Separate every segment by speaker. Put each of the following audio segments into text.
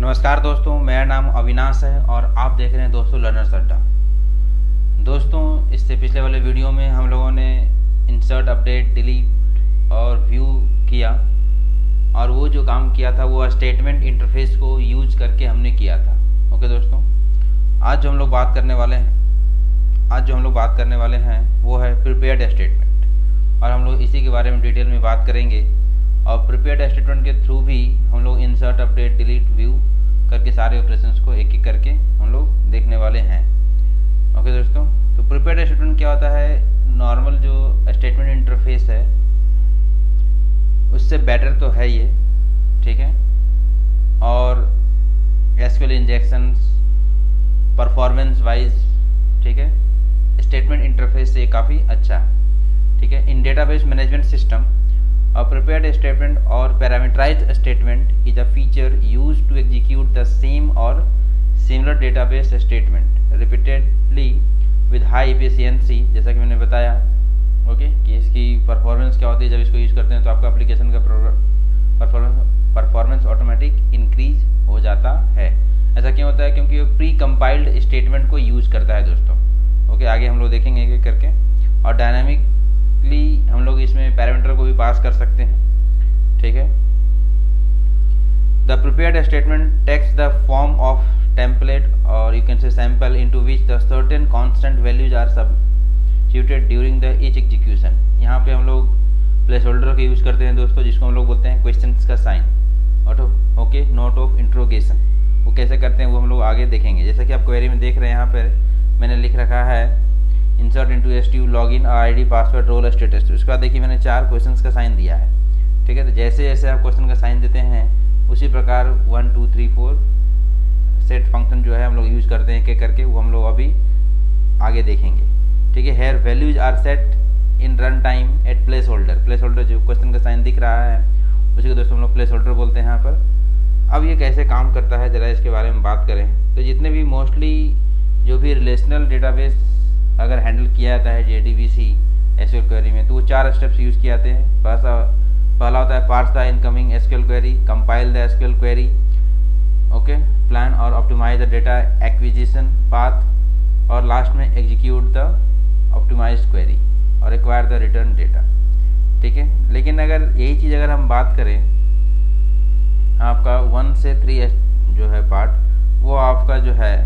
Speaker 1: नमस्कार दोस्तों, मेरा नाम अविनाश है और आप देख रहे हैं दोस्तों लर्नर्स अड्डा। दोस्तों, इससे पिछले वाले वीडियो में हम लोगों ने इंसर्ट, अपडेट, डिलीट और व्यू किया और वो जो काम किया था वो स्टेटमेंट इंटरफेस को यूज करके हमने किया था। ओके दोस्तों, आज जो हम लोग बात करने वाले हैं वो है प्रिपेयर्ड स्टेटमेंट और हम लोग इसी के बारे में डिटेल में बात करेंगे। और प्रिपेयर्ड स्टेटमेंट के थ्रू भी हम लोग इंसर्ट, अपडेट, डिलीट, व्यू करके सारे ऑपरेशंस को एक एक करके हम लोग देखने वाले हैं। ओके दोस्तों, तो प्रिपेयर्ड स्टेटमेंट क्या होता है? नॉर्मल जो स्टेटमेंट इंटरफेस है उससे बेटर तो है ये, ठीक है। और एसक्यूएल इंजेक्शंस परफॉर्मेंस वाइज, ठीक है, स्टेटमेंट इंटरफेस से काफ़ी अच्छा है, ठीक है। In database management system A prepared statement or parameterized statement is a feature used to execute the same or similar database statement repeatedly with high efficiency। जैसा कि मैंने बताया ओके कि इसकी परफॉर्मेंस क्या होती है जब इसको यूज़ करते हैं तो आपका एप्लीकेशन का परफॉर्मेंस ऑटोमेटिक इंक्रीज हो जाता है। ऐसा क्यों होता है? क्योंकि वो प्री कंपाइल्ड स्टेटमेंट को यूज़ करता है दोस्तों। ओके, आगे हम लोग देखेंगे एक एक करके। और डायनामिक हम लोग इसमें पैरामीटर को भी पास कर सकते हैं, ठीक है। The prepared statement takes the form of template or you can say sample into which the certain constant values are substituted during the each execution. यहाँ पे हम लोग प्लेस होल्डर का यूज करते हैं दोस्तों, जिसको हम लोग बोलते हैं क्वेश्चन का sign auto, okay, note of interrogation. वो कैसे करते हैं वो हम लोग आगे देखेंगे। जैसा कि आप क्वेरी में देख रहे हैं, यहाँ पर मैंने लिख रखा है insert into STU login ID password roll status. उसके बाद देखिए मैंने 4 क्वेश्चंस का साइन दिया है, ठीक है। तो जैसे जैसे आप क्वेश्चन का साइन देते हैं उसी प्रकार 1 2 3 4 सेट फंक्शन जो है हम लोग यूज करते हैं एक एक करके, वो हम लोग अभी आगे देखेंगे, ठीक है। Here values are set in run time at placeholder. Placeholder जो क्वेश्चन का साइन दिख रहा है उसी को दोस्तों हम लोग प्लेस होल्डर बोलते हैं यहाँ पर। अब ये कैसे काम करता है जरा इसके बारे में बात करें तो जितने भी मोस्टली जो भी रिलेशनल डेटाबेस अगर हैंडल किया जाता है JDBC SQL क्वेरी में तो वो 4 स्टेप्स यूज़ किए जाते हैं। पहला होता है parse the incoming SQL query, compile the SQL query, okay, plan और optimize the data acquisition path और लास्ट में एग्जीक्यूट द ऑप्टिमाइज्ड क्वेरी और एक्वायर द रिटर्न डेटा, ठीक है। लेकिन अगर यही चीज़ अगर हम बात करें आपका 1 से 3 जो है पार्ट, वो आपका जो है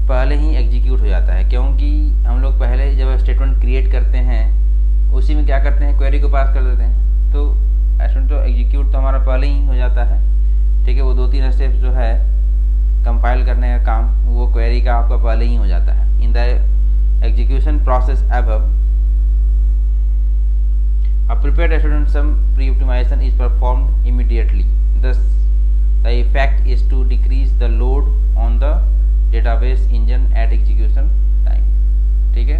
Speaker 1: पहले ही एग्जीक्यूट हो जाता है, क्योंकि हम लोग पहले जब स्टेटमेंट क्रिएट करते हैं उसी में क्या करते हैं, क्वेरी को पास कर देते हैं। तो स्टेटमेंट तो एग्जीक्यूट तो हमारा पहले ही हो जाता है, ठीक है। वो 2-3 स्टेप्स जो है कंपाइल करने का काम वो क्वेरी का आपका पहले ही हो जाता है। In the execution process above a prepared statement some pre-optimization is performed immediately. Thus the effect is to decrease the load on the database engine at execution time, ठीक है।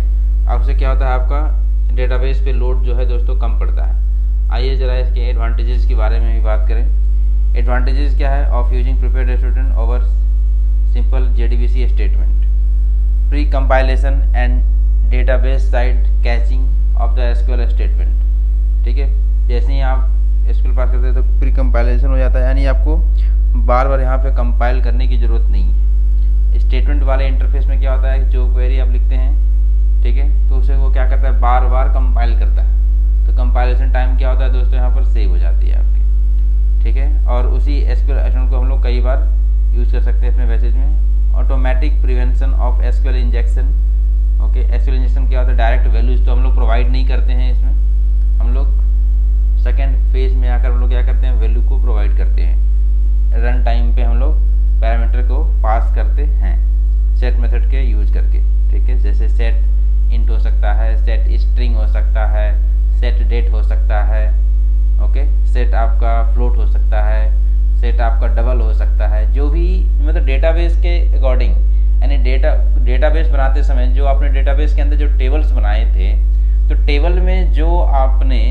Speaker 1: अब से क्या होता है आपका डेटाबेस पे लोड जो है दोस्तों कम पड़ता है। आइए जरा इसके एडवांटेजेस के बारे में भी बात करें। एडवांटेजेस क्या है of using prepared statement over simple JDBC statement? Pre compilation and database side catching of the SQL statement, ठीक है। जैसे ही आप SQL पास करते हैं तो प्री कंपाइलेशन हो जाता है, यानी आपको बार बार यहाँ पे कंपाइल करने की ज़रूरत नहीं है। स्टेटमेंट वाले इंटरफेस में क्या होता है, जो क्वेरी आप लिखते हैं, ठीक है, तो उसे वो क्या करता है, बार बार कंपाइल करता है। तो कंपाइलेशन टाइम क्या होता है दोस्तों, यहाँ पर सेव हो जाती है आपकी, ठीक है। और उसी SQL स्टेटमेंट को हम लोग कई बार यूज कर सकते हैं अपने मैसेज में। Automatic prevention of SQL injection, okay. SQL injection क्या होता है, डायरेक्ट वैल्यूज तो हम लोग प्रोवाइड नहीं करते हैं इसमें, हम लोग सेकेंड फेज में आकर हम लोग क्या करते हैं, वैल्यू को प्रोवाइड करते हैं। रन टाइम पे हम लोग पैरामीटर को पास करते हैं सेट मेथड के यूज करके, ठीक है। जैसे सेट इंट हो सकता है, सेट स्ट्रिंग हो सकता है, सेट डेट हो सकता है, ओके, सेट आपका फ्लोट हो सकता है, सेट आपका डबल हो सकता है। जो भी मतलब डेटाबेस के अकॉर्डिंग, यानी डेटाबेस बनाते समय जो आपने डेटाबेस के अंदर जो टेबल्स बनाए थे तो टेबल में जो आपने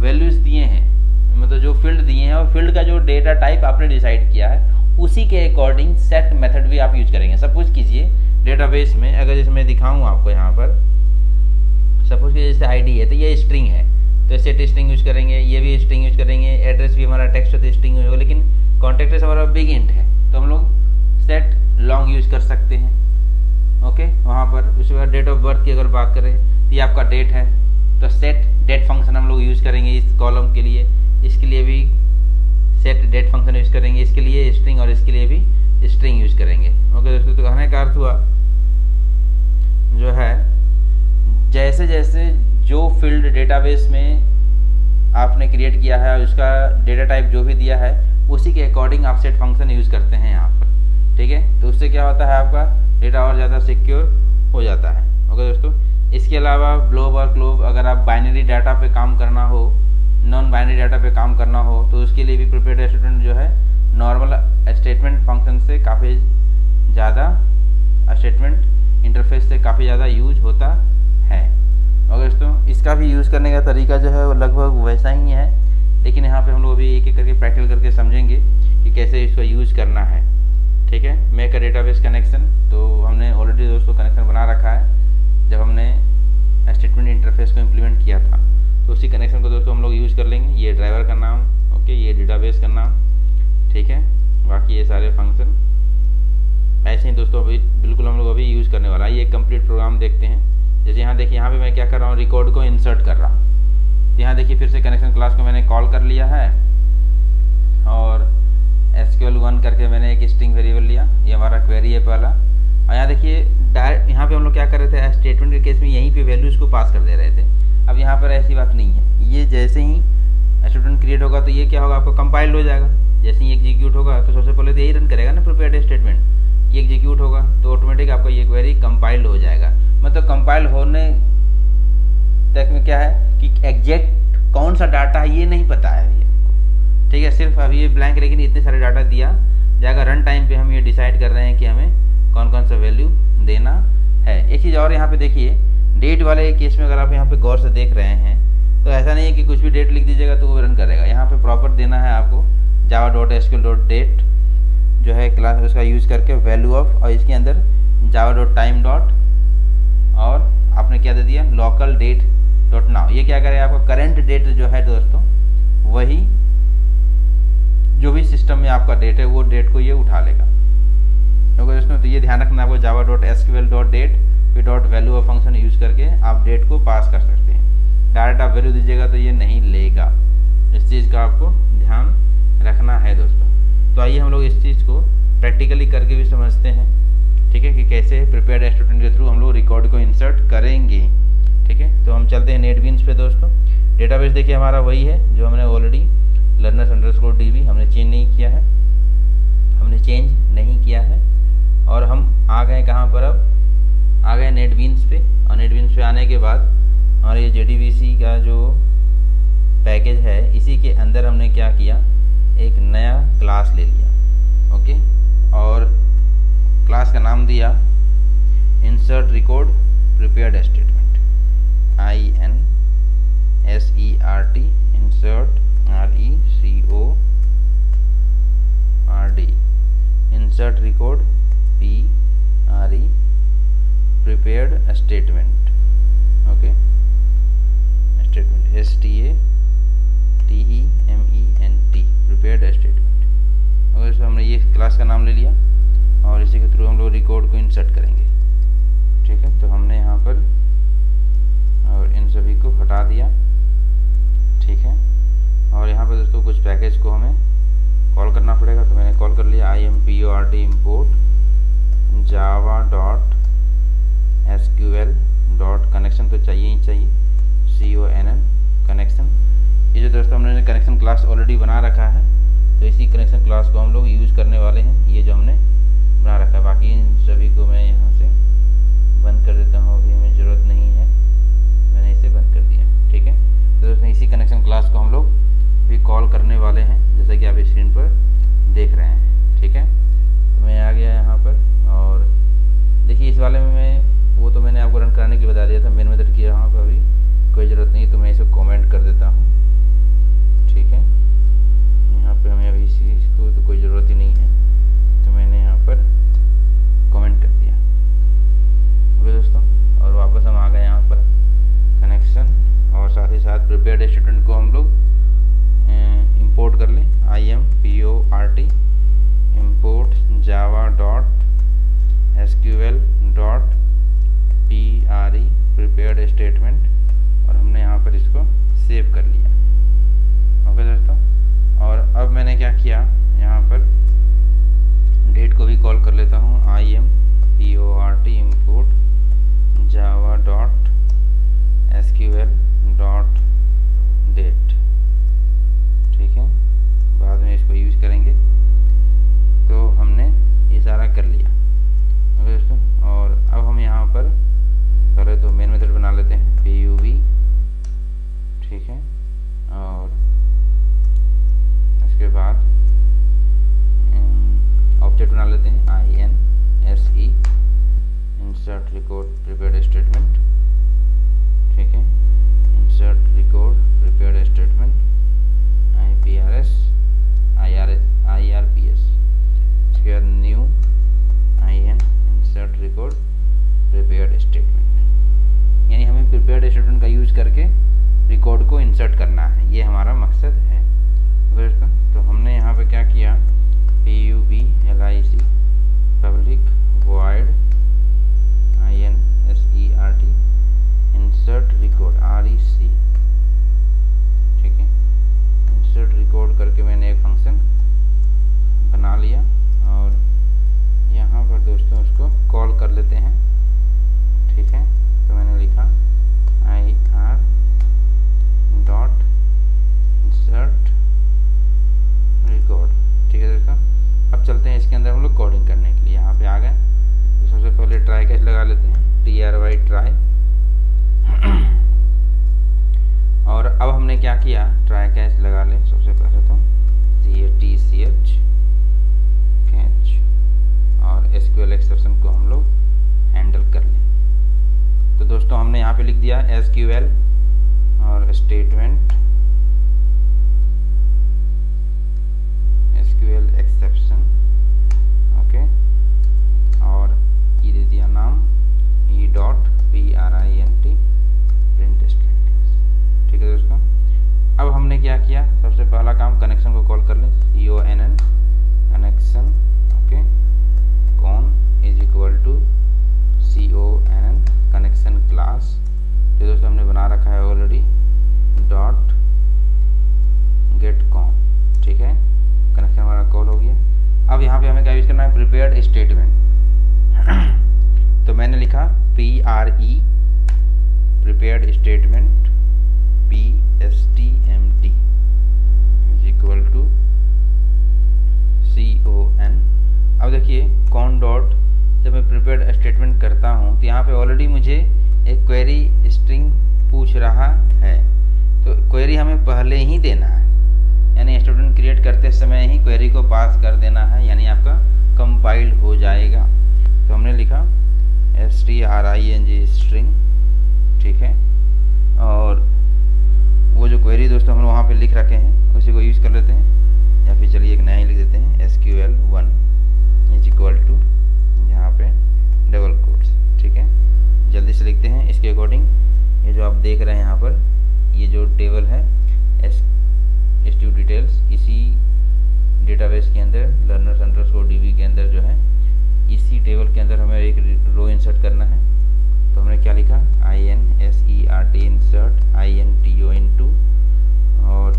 Speaker 1: वैल्यूज दिए हैं, मतलब जो फील्ड दिए हैं और फील्ड का जो डेटा टाइप आपने डिसाइड किया है उसी के अकॉर्डिंग सेट मेथड भी आप यूज करेंगे। सपोज कीजिए डेटाबेस में अगर इसमें दिखाऊं आपको, यहाँ पर सपोज कीजिए जैसे ID है तो ये स्ट्रिंग है तो सेट स्ट्रिंग यूज करेंगे, ये भी स्ट्रिंग यूज करेंगे, एड्रेस भी हमारा टेक्स्ट तो स्ट्रिंग होगा, लेकिन कॉन्टेक्ट रेस हमारा बिग इंट है, तो हम लोग सेट लॉन्ग यूज कर सकते हैं। ओके, वहाँ पर उसके बाद डेट ऑफ बर्थ की अगर बात करें तो ये आपका डेट है, तो सेट डेट फंक्शन हम लोग यूज़ करेंगे इस कॉलम के लिए, इसके लिए भी सेट डेट फंक्शन यूज़ करेंगे, इसके लिए स्ट्रिंग और इसके लिए भी स्ट्रिंग यूज़ करेंगे। ओके दोस्तों, तो कहने का अर्थ हुआ जो है जैसे जैसे जो फील्ड डेटाबेस में आपने क्रिएट किया है और उसका डेटा टाइप जो भी दिया है उसी के अकॉर्डिंग आप सेट फंक्शन यूज़ करते हैं यहाँ पर। ठीक है, तो उससे क्या होता है आपका डेटा और ज़्यादा सिक्योर हो जाता है। ओके दोस्तों, इसके अलावा ग्लोब और क्लोब अगर आप बाइनरी डाटा पे काम करना हो, नॉन बाइनरी डाटा पे काम करना हो, तो उसके लिए भी प्रिपेयर्ड स्टेटमेंट जो है नॉर्मल स्टेटमेंट फंक्शन से काफ़ी ज़्यादा स्टेटमेंट इंटरफेस से काफ़ी ज़्यादा यूज होता है। ओके दोस्तों, इसका भी यूज़ करने का तरीका जो है वो लगभग वैसा ही है, लेकिन यहाँ पे हम लोग अभी एक एक करके प्रैक्टिकल करके समझेंगे कि कैसे इसका यूज़ करना है। ठीक है, मेक अ डेटाबेस कनेक्शन, तो हमने ऑलरेडी दोस्तों कनेक्शन बना रखा है जब हमने स्टेटमेंट इंटरफेस को इम्प्लीमेंट किया था, तो उसी कनेक्शन को दोस्तों हम लोग यूज़ कर लेंगे। ये ड्राइवर का नाम, ओके, ये डेटाबेस का नाम, ठीक है, बाकी ये सारे फंक्शन ऐसे ही दोस्तों अभी बिल्कुल हम लोग अभी यूज़ करने वाला है। ये कंप्लीट प्रोग्राम देखते हैं। जैसे यहाँ देखिए, यहाँ पे मैं क्या कर रहा हूँ, रिकॉर्ड को इंसर्ट कर रहा हूँ। तो यहाँ देखिए फिर से कनेक्शन क्लास को मैंने कॉल कर लिया है और SQL1 करके मैंने एक स्ट्रिंग वेरिएबल लिया, ये हमारा क्वेरी है पहला। और यहाँ देखिए डायरेक्ट यहाँ पे हम लोग क्या कर रहे थे, स्टेटमेंट के केस में यहीं पे वैल्यूज़ को पास कर दे रहे थे। अब यहाँ पर ऐसी बात नहीं है, ये जैसे ही स्टेटमेंट क्रिएट होगा तो ये क्या होगा, आपको कंपाइल्ड हो जाएगा। जैसे ही एग्जीक्यूट होगा तो सबसे पहले तो यही रन करेगा ना प्रिपेयर्ड स्टेटमेंट, ये एग्जीक्यूट होगा तो ऑटोमेटिक आपका ये क्वेरी कंपाइल्ड हो जाएगा। मतलब कंपाइल होने तक में क्या है कि एग्जैक्ट कौन सा डाटा है ये नहीं पता है अभी आपको। ठीक है, सिर्फ अभी ये ब्लैंक, लेकिन इतने सारे डाटा दिया जाएगा। रन टाइम पे हम ये डिसाइड कर रहे हैं कि हमें कौन कौन सा वैल्यू देना है। एक चीज़ और यहाँ पे देखिए, डेट वाले केस में अगर आप यहाँ पे गौर से देख रहे हैं तो ऐसा नहीं है कि कुछ भी डेट लिख दीजिएगा तो वो रन करेगा। यहाँ पे प्रॉपर देना है आपको java.sql.date जो है क्लास, उसका यूज़ करके वैल्यू ऑफ, और इसके अंदर java.time और आपने क्या दे दिया, लोकल डेट डॉट नाउ। ये क्या करेगा, आपका करंट डेट जो है दोस्तों, वही जो भी सिस्टम में आपका डेट है वो डेट को ये उठा लेगा। ओके दोस्तों, तो ये ध्यान रखना आपको, java.sql.date फिर dot value of function use करके आप डेट को पास कर सकते हैं। डायरेक्ट आप वैल्यू दीजिएगा तो ये नहीं लेगा, इस चीज़ का आपको ध्यान रखना है दोस्तों। तो आइए हम लोग इस चीज़ को प्रैक्टिकली करके भी समझते हैं। ठीक है, कि कैसे प्रिपेयर्ड स्टेटमेंट के थ्रू हम लोग रिकॉर्ड को इंसर्ट करेंगे। ठीक है, तो हम चलते हैं नेटबीन्स पे दोस्तों। डेटाबेस देखिए हमारा वही है जो हमने ऑलरेडी learners_db हमने चेंज नहीं किया है, और हम आ गए कहाँ पर, अब आ गए नेटबीन्स पे। और नेटबीन्स पे आने के बाद हमारे ये JDBC का जो पैकेज है इसी के अंदर हमने क्या किया, एक नया क्लास ले लिया। ओके, और क्लास का नाम दिया insert record prepared statement, INSERT, insert RECORD, insert record PRE, prepared statement. Okay, statement STATEMENT, prepared statement. Okay, तो हमने ये क्लास का नाम ले लिया और इसी के थ्रू हम लोग रिकॉर्ड को इंसर्ट करेंगे। ठीक है, तो हमने यहाँ पर और इन सभी को हटा दिया। ठीक है, और यहाँ पर दोस्तों कुछ पैकेज को हमें कॉल करना पड़ेगा, तो मैंने कॉल कर लिया import import java.sql.connection, तो चाहिए ही चाहिए CONN कनेक्शन। ये जो दोस्तों हमने कनेक्शन क्लास ऑलरेडी बना रखा है, तो इसी कनेक्शन क्लास को हम लोग यूज़ करने वाले हैं, ये जो हमने बना रखा है। बाकी इन सभी को मैं यहाँ से बंद कर देता हूँ, अभी हमें ज़रूरत नहीं है, मैंने इसे बंद कर दिया। ठीक है, तो दोस्तों इसी कनेक्शन क्लास को हम लोग भी कॉल करने वाले हैं, जैसा कि आप स्क्रीन पर देख रहे हैं। ठीक है, तो मैं आ गया यहाँ पर, और देखिए इस वाले में मैं वो तो मैंने आपको रन कराने के लिए बता दिया था, मेन मेथड की यहाँ पर अभी कोई ज़रूरत नहीं, तो मैं इसे कमेंट कर देता हूँ। ठीक है, यहाँ पे हमें अभी इसको तो कोई ज़रूरत ही नहीं है, तो मैंने यहाँ पर कमेंट कर दिया। ओके दोस्तों, और वापस हम आ गए यहाँ पर कनेक्शन, और साथ ही साथ प्रिपेयर्ड स्टेटमेंट को हम लोग क्या किया, यहाँ पर डेट को भी कॉल कर लेता हूँ, import import java.sql.date, ठीक है, बाद में इसको यूज करेंगे। तो हमने ये सारा कर लिया दोस्तों। और अब हम यहाँ पर पहले तो मेन मेथड बना लेते हैं pub, ठीक है, और उसके बाद ऑब्जेक्ट बना लेते हैं inse insert record prepared statement, ठीक है, insert record prepared statement IRPS, इसके बाद new insert record prepared statement, यानी हमें prepared statement का यूज करके रिकॉर्ड को इंसर्ट करना है, ये हमारा मकसद है दोस्तों। तो हमने यहाँ पे क्या किया, pub lic public void insert insert record rec, ठीक है, insert record करके मैंने एक फंक्शन बना लिया और यहाँ पर दोस्तों उसको कॉल कर लेते हैं, ठीक है। तो मैंने लिखा ir.insert record, ठीक है दोस्तों। अब चलते हैं इसके अंदर हम लोग कोडिंग करने के लिए, यहाँ पे आ गए। तो सबसे पहले ट्राई कैच लगा लेते हैं, try। और अब हमने क्या किया, ट्राई कैच लगा ले सबसे पहले तो ch कैच और SQL एक्सेप्शन को हम लोग हैंडल कर लें। तो दोस्तों हमने यहाँ पे लिख दिया SQL और स्टेटमेंट SQL एक्सेप्शन, ओके, और ये दे दिया नाम e.print प्रिंट स्टेटमेंट, ठीक है दोस्तों। अब हमने क्या किया, सबसे पहला काम कनेक्शन को कॉल कर लें, conn connection, okay, con is equal to conn connection class, जो दोस्तों हमने बना रखा है ऑलरेडी, डॉट गेट कॉन, ठीक है, कनेक्शन हमारा कॉल हो गया। अब यहाँ पे हमें क्या यूज करना है, प्रिपेयर्ड स्टेटमेंट। तो मैंने लिखा pre prepared statement pstmt is equal to con। अब देखिए कॉन डॉट, जब मैं प्रिपेयर्ड स्टेटमेंट करता हूँ तो यहाँ पे ऑलरेडी मुझे एक क्वेरी स्ट्रिंग पूछ रहा है, तो क्वेरी हमें पहले ही देना है, यानी स्टूडेंट क्रिएट करते समय ही क्वेरी को पास कर देना है, यानी आपका कंपाइल्ड हो जाएगा। तो हमने लिखा string स्ट्रिंग, ठीक है, और वो जो क्वेरी दोस्तों हम वहाँ पे लिख रखे हैं उसी को यूज कर लेते हैं, या फिर चलिए एक नया ही लिख देते हैं SQL1 इज इक्वल टू, यहाँ पे डबल कोट्स, ठीक है। जल्दी से लिखते हैं इसके अकॉर्डिंग। ये जो आप देख रहे हैं यहाँ पर, ये जो टेबल है स्टूडेंट डिटेल्स, इसी डेटाबेस के अंदर learners_db के अंदर जो है, इसी टेबल के अंदर हमें एक रो इंसर्ट करना है। तो हमने क्या लिखा, insert insert into और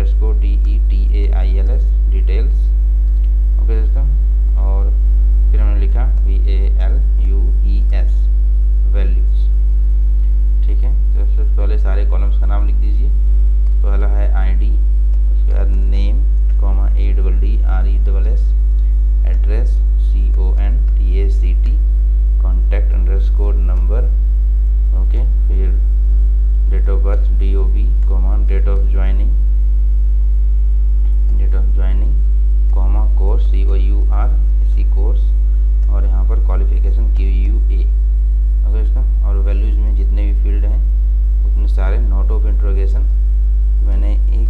Speaker 1: stu_details डिटेल्स, ओके दोस्तों, और फिर हमने लिखा values वैल्यूज, ठीक है। तो सबसे पहले सारे कॉलम्स का नाम लिख दीजिए। पहला है ID, उसके बाद name ADDRESS, address CONTACT, contact underscore number, okay, फिर date of birth DOB, date of joining course COUR, इसी कोर्स, और यहाँ पर क्वालिफिकेशन QUA, ओके दोस्तों। और वैल्यूज में जितने भी फील्ड हैं उतने सारे नोट ऑफ इंट्रोगेशन, मैंने एक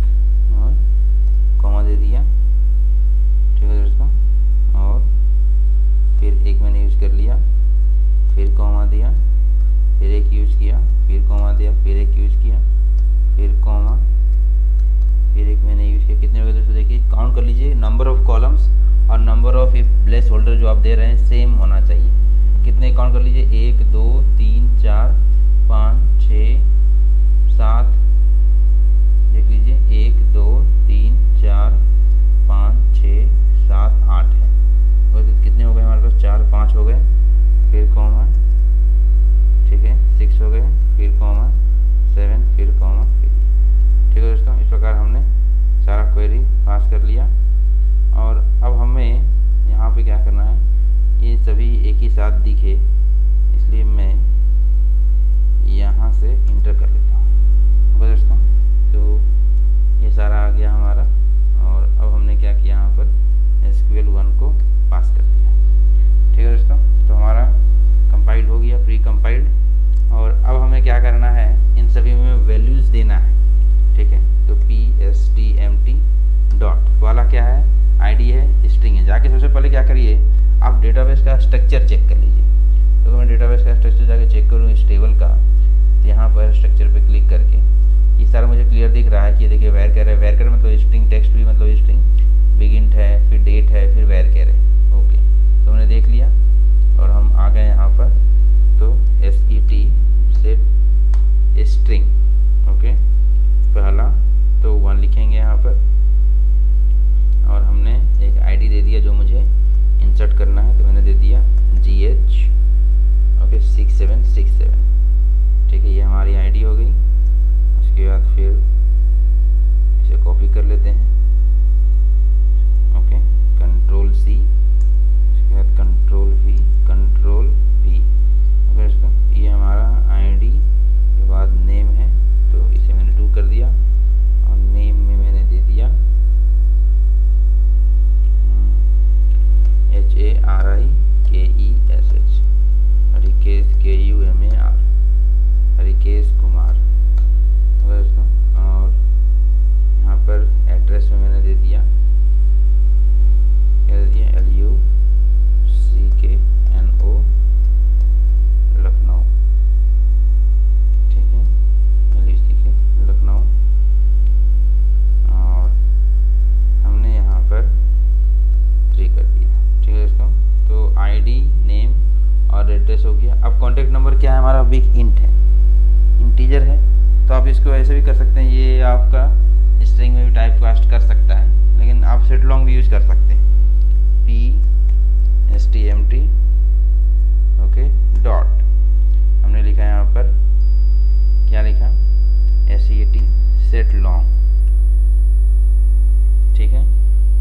Speaker 1: कॉमा दे दिया, ठीक है दोस्तों, और फिर एक मैंने यूज कर लिया, फिर कॉमा दिया, फिर एक यूज किया, फिर कॉमा दिया, फिर एक यूज किया, फिर कॉमा, फिर एक मैंने यूज किया। कितने हो गए दोस्तों, देखिए काउंट कर लीजिए। नंबर ऑफ कॉलम्स और नंबर ऑफ प्लेस होल्डर जो आप दे रहे हैं सेम होना चाहिए। कितने काउंट कर लीजिए, 1 2 3 4 5 6 7, देख लीजिए पास कर लिया। और अब हमें यहाँ पे क्या करना है, ये सभी एक ही साथ दिखे, इसलिए मैं यहाँ से इंटर कर लेता हूँ। ओके दोस्तों, तो ये सारा आ गया हमारा। और अब हमने क्या किया, यहाँ पर SQL 1 को पास कर दिया। ठीक है दोस्तों, तो हमारा कंपाइल्ड हो गया, प्री कंपाइल्ड। और अब हमें क्या करना है, इन सभी में वैल्यूज़ देना है। ठीक है, तो PSTMT डॉट वाला क्या है, आईडी है, स्ट्रिंग है। जाके सबसे पहले क्या करिए, आप डेटाबेस का स्ट्रक्चर चेक कर लीजिए। तो मैं डेटाबेस का स्ट्रक्चर जाके चेक करूँ इस टेबल का, तो यहाँ पर स्ट्रक्चर पे क्लिक करके ये सारा मुझे क्लियर दिख रहा है कि देखिए वेर कैर है। वेर कैर मतलब स्ट्रिंग, टेक्स्ट भी मतलब स्ट्रिंग, बिगिन है, फिर डेट है, फिर वेर कैर है। ओके, तो मैंने देख लिया और हम आ गए यहाँ पर। तो SET सेट स्ट्रिंग, ओके, पहला तो 1 लिखेंगे यहाँ पर। और हमने एक आईडी दे दिया जो मुझे इंसर्ट करना है, तो मैंने दे दिया GH, ओके, 6767। ठीक है, ये हमारी आईडी हो गई। उसके बाद फिर इसे कॉपी कर लेते हैं, ओके, कंट्रोल C, उसके बाद control V, control V। Okay दोस्तों, ये हमारा आईडी के बाद नेम है, तो इसे मैंने 2 कर दिया। और नेम में मैंने दे दिया HARIKESH, हरिकेश, KUMAR, हरिकेश कुमार। दोस्तों, और यहाँ पर एड्रेस में मैंने दे दिया, क्या दे दिया, LUCKNO, लखनऊ। ठीक है, LUCK लखनऊ। और हमने यहाँ पर 3 कर दिया। ठीक है दोस्तों, तो आईडी, नेम और एड्रेस हो गया। अब कॉन्टैक्ट नंबर क्या है हमारा, बिग इंट है, इंटीजर है, तो आप इसको ऐसे भी कर सकते हैं। ये आपका स्ट्रिंग में भी टाइप कास्ट कर सकता है, लेकिन आप सेट लॉन्ग भी यूज कर सकते हैं। PSTMT, ओके, डॉट हमने लिखा है यहाँ पर, क्या लिखा, SET सेट लॉन्ग। ठीक है,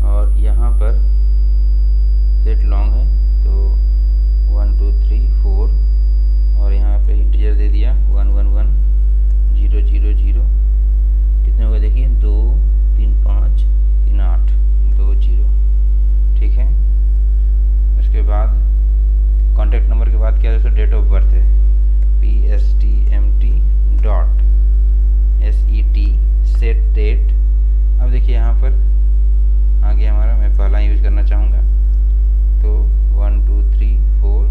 Speaker 1: और यहाँ पर सेट लॉन्ग है, तो 1 2 3 4, और यहाँ पे इंटीजर दे दिया 1 1 1 0 0 0। कितने हो गए देखिए, 2 3 5 3 8 2 0। ठीक है, उसके बाद कॉन्टैक्ट नंबर के बाद क्या है दोस्तों, डेट ऑफ बर्थ है, PSTMT dot SET set date. अब देखिए यहाँ पर आ गया हमारा, मैं पहला यूज करना चाहूँगा, तो 1 2 3 4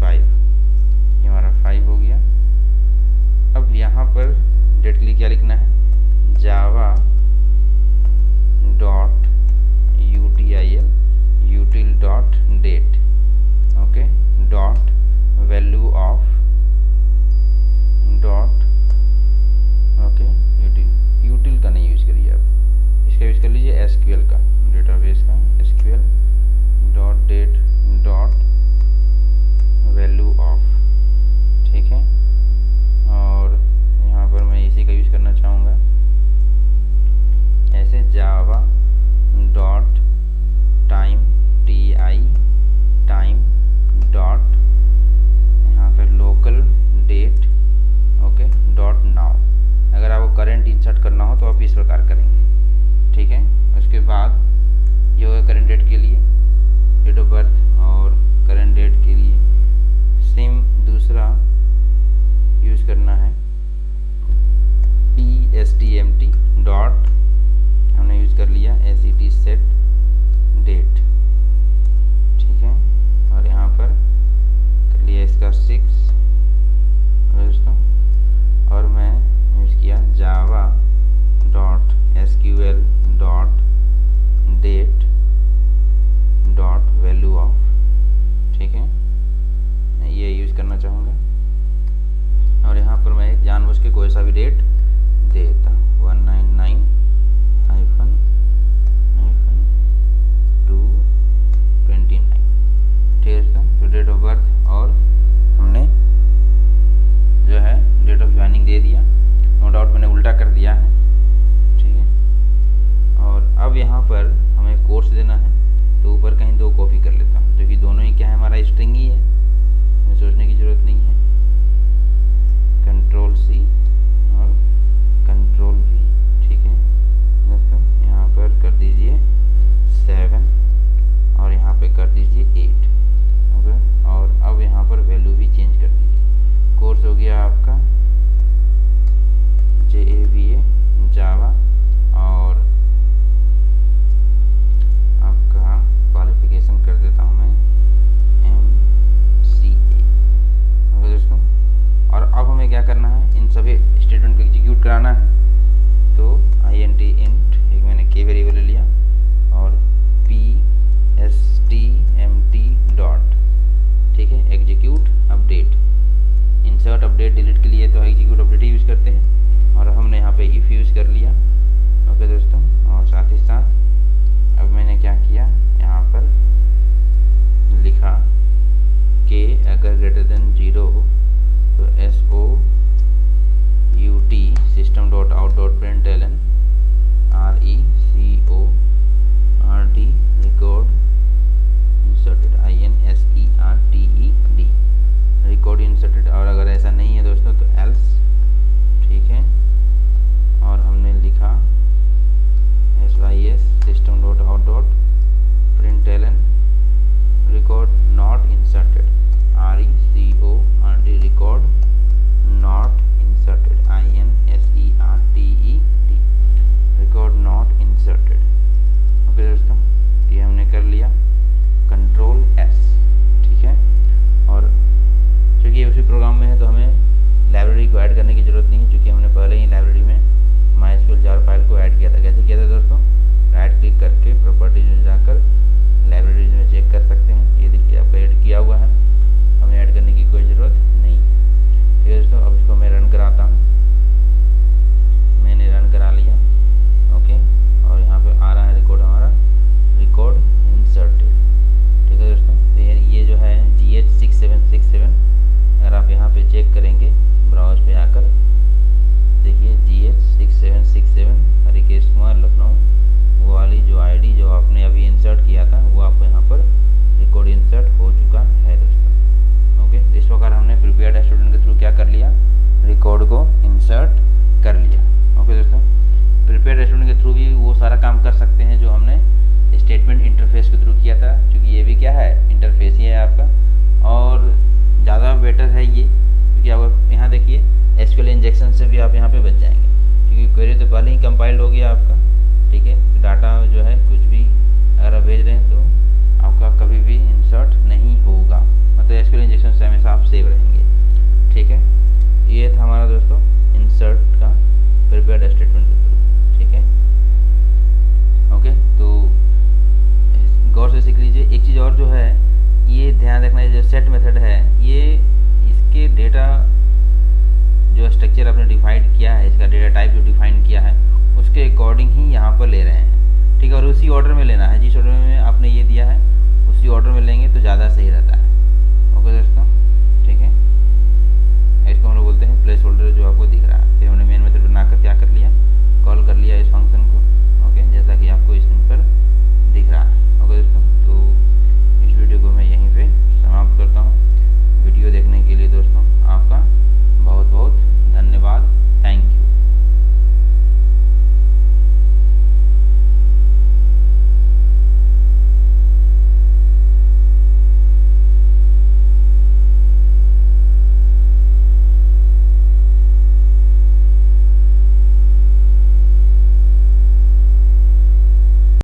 Speaker 1: 5, ये हमारा 5 हो गया। अब यहाँ पर डेट के लिए क्या लिखना है, Java dot util dot date, okay, dot value of dot, okay, util का नहीं यूज करिए आप, इसका यूज कर लीजिए SQL का, डेटाबेस का SQL dot date dot value of. ठीक है, और यहाँ पर मैं इसी का यूज करना चाहूँगा, ऐसे Java dot time TI time dot यहाँ पर local date, okay, dot now. अगर आपको करंट इंसर्ट करना हो तो आप इस प्रकार करेंगे। ठीक है, उसके बाद ये होगा करंट डेट के लिए, डेट ऑफ बर्थ, और करंट डेट के लिए सेम दूसरा यूज करना है, PSTMT डॉट, हमने यूज कर लिया SET सेट डेट। ठीक है, और यहाँ पर कर लिया इसका 6 दोस्तों, और मैं यूज किया Java dot SQL dot date dot value of. ठीक है, मैं ये यूज करना चाहूँगा, और यहाँ पर मैं जानबूझ के कोई सा भी डेट दे देता हूँ, 199 पर हमें कोर्स देना है, तो ऊपर कहीं 2 कॉपी कर लेता हूँ, क्योंकि दोनों ही क्या है, हमारा स्ट्रिंग ही है, हमें सोचने की ज़रूरत नहीं है। कंट्रोल C और कंट्रोल V, ठीक है दोस्तों। यहाँ पर कर दीजिए 7 और यहाँ पे कर दीजिए 8, ओके। और अब यहाँ पर वैल्यू भी चेंज कर दीजिए। कोर्स हो गया आपका JAVA जावा, और आपका क्वालिफिकेशन कर देता हूँ मैं MCA, ओके दोस्तों। और अब हमें क्या करना है, इन सभी स्टेटमेंट को एग्जीक्यूट कराना है। तो int int एक मैंने k वेरिएबल ले लिया और pstmt डॉट, ठीक है, execute update. Insert update delete के लिए तो एग्जीक्यूट अपडेट ही यूज़ करते हैं, और हमने यहाँ पे इफ यूज़ कर लिया, ओके दोस्तों। और साथ ही साथ अब मैंने क्या किया, यहाँ पर लिखा कि अगर ग्रेटर देन 0 हो तो SOUT system dot out dot println RECORD record inserted INSERTED record inserted। और अगर ऐसा नहीं है दोस्तों तो else, ठीक है। और हमने लिखा SYS system dot out dot println record not inserted RECORD record not inserted INSERTED record not inserted, okay दोस्तों। ये हमने कर लिया, कंट्रोल S, ठीक है। और चूँकि ये उसी प्रोग्राम में है तो हमें लाइब्रेरी को ऐड करने की ज़रूरत नहीं है, क्योंकि हमने पहले ही लाइब्रेरी में MySQL जार फाइल को ऐड किया था। कैसे किया था दोस्तों, राइट क्लिक करके प्रॉपर्टीज में जाकर लाइब्रेरीज में चेक कर सकते हैं। ये देखिए आपका ऐड किया हुआ है, हमें ऐड करने की कोई ज़रूरत नहीं है, ठीक है दोस्तों। अब इसको मैं रन कराता हूँ, मैंने रन करा लिया, ओके। और यहाँ पे आ रहा है रिकॉर्ड, हमारा रिकॉर्ड इंसर्टेड, ठीक है दोस्तों। तो ये जो है GH6767, अगर आप यहाँ पे चेक करेंगे ब्राउज पे आकर, देखिए GH6767 हरिकेश कुमार लखनऊ, वो वाली जो ID जो आपने अभी इंसर्ट किया था वो आपको यहाँ पर रिकॉर्ड इंसर्ट हो चुका है दोस्तों, ओके। इस प्रकार हमने प्रिपेयर्ड स्टूडेंट के थ्रू क्या कर लिया, रिकॉर्ड को इंसर्ट कर लिया, ओके दोस्तों। प्रिपेयर्ड स्टूडेंट के थ्रू भी वो सारा काम कर सकते हैं जो हमने स्टेटमेंट इंटरफेस के थ्रू किया था, क्योंकि ये भी क्या है, इंटरफेस ही है आपका। और ज़्यादा बेटर है ये, क्योंकि आप यहाँ देखिए SQL इंजेक्शन से भी आप यहाँ पे बच जाएंगे, क्योंकि क्वेरी तो पहले ही कंपाइल्ड हो गया आपका, ठीक है। डाटा जो है कुछ भी अगर आप भेज रहे हैं तो आपका कभी भी इंसर्ट नहीं होगा, मतलब SQL इंजेक्शन से हमेशा आप सेव रहेंगे, ठीक है। ये था हमारा दोस्तों इंसर्ट का प्रिपेयर्ड स्टेटमेंट के थ्रू, ठीक है, ओके। तो गौर से सीख लीजिए। एक चीज़ और जो है, ये ध्यान रखना है, जो सेट मेथड है, ये इसके डेटा जो स्ट्रक्चर आपने डिफाइंड किया है, इसका डेटा टाइप जो डिफाइन किया है उसके अकॉर्डिंग ही यहाँ पर ले रहे हैं, ठीक है। और उसी ऑर्डर में लेना है, जिस ऑर्डर में आपने ये दिया है उसी ऑर्डर में लेंगे तो ज़्यादा सही रहता है।